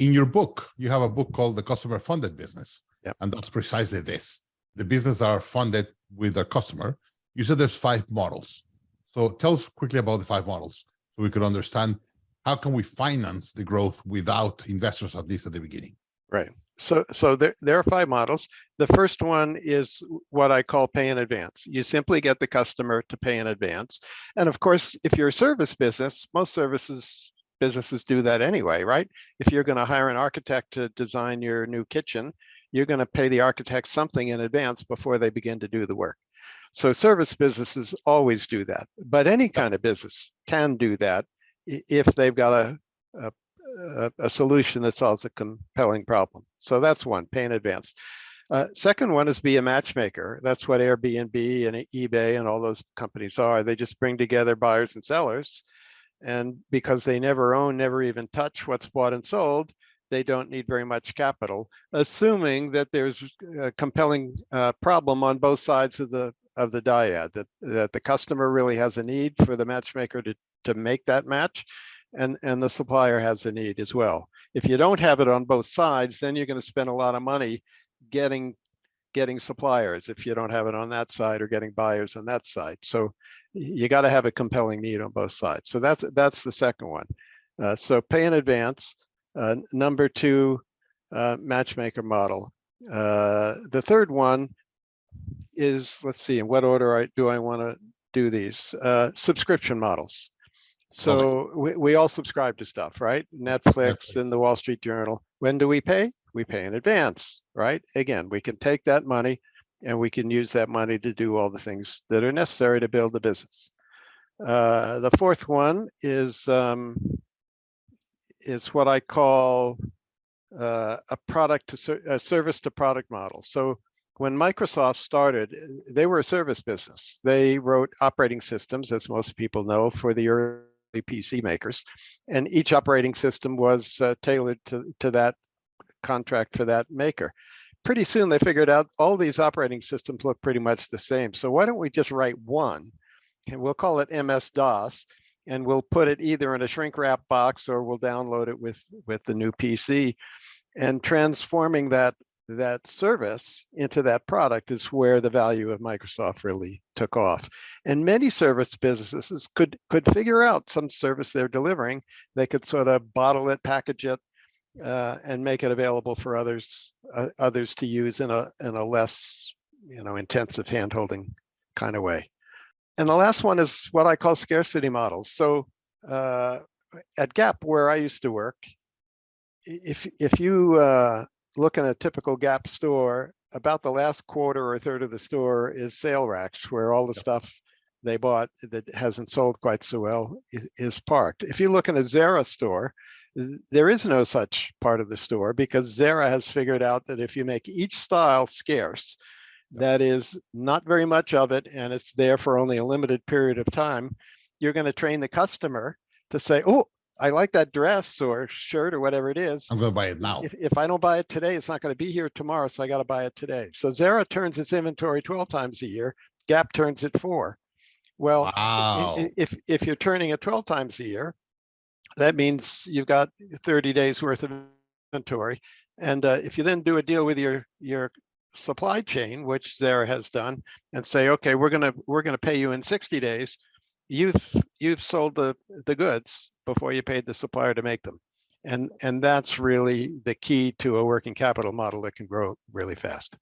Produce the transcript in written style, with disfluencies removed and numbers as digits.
in your book, you have a book called The Customer Funded Business. Yep. And that's precisely this. The business are funded with their customer. You said there's 5 models. So tell us quickly about the 5 models so we could understand how can we finance the growth without investors, at least at the beginning. Right. So there are 5 models. The first one is what I call pay in advance. You simply get the customer to pay in advance. And of course, if you're a service business, most businesses do that anyway, right? If you're going to hire an architect to design your new kitchen, you're going to pay the architect something in advance before they begin to do the work. So service businesses always do that, but any kind of business can do that if they've got a solution that solves a compelling problem. So that's one, pay in advance. Second one is be a matchmaker. That's what Airbnb and eBay and all those companies are. They just bring together buyers and sellers. And because they never own, never even touch what's bought and sold, they don't need very much capital, assuming that there's a compelling problem on both sides of the dyad, that the customer really has a need for the matchmaker to make that match, and the supplier has a need as well. If you don't have it on both sides, then you're going to spend a lot of money getting suppliers if you don't have it on that side, or getting buyers on that side. So you got to have a compelling need on both sides. So that's the second one. So pay in advance. Number 2, matchmaker model. The third one is, let's see, in what order do I want to do these? Subscription models. So we all subscribe to stuff, right? Netflix and the Wall Street Journal. When do we pay? We pay in advance, right? Again, we can take that money and we can use that money to do all the things that are necessary to build the business. The fourth one is what I call a service to product model. So when Microsoft started, they were a service business. They wrote operating systems, as most people know, for the early PC makers, and each operating system was tailored to that contract for that maker. Pretty soon they figured out all these operating systems look pretty much the same. So why don't we just write one, and we'll call it MS-DOS, and we'll put it either in a shrink wrap box or we'll download it with the new PC. And transforming that service into that product is where the value of Microsoft really took off. And many service businesses could figure out some service they're delivering. They could sort of bottle it, package it, and make it available for others to use in a less intensive handholding kind of way. And the last one is what I call scarcity models. So at Gap, where I used to work, if you look in a typical Gap store, about the last quarter or third of the store is sale racks, where all the stuff they bought that hasn't sold quite so well is parked. If you look in a Zara store, there is no such part of the store, because Zara has figured out that if you make each style scarce, that is not very much of it, and it's there for only a limited period of time, you're going to train the customer to say, oh, I like that dress or shirt or whatever it is. I'm going to buy it now. If I don't buy it today, it's not going to be here tomorrow, so I got to buy it today. So Zara turns its inventory 12 times a year. Gap turns it 4. Well, wow. if you're turning it 12 times a year, that means you've got 30 days worth of inventory. And if you then do a deal with your supply chain, which Zara has done, and say, okay, we're gonna pay you in 60 days, you've sold the goods before you paid the supplier to make them. And that's really the key to a working capital model that can grow really fast.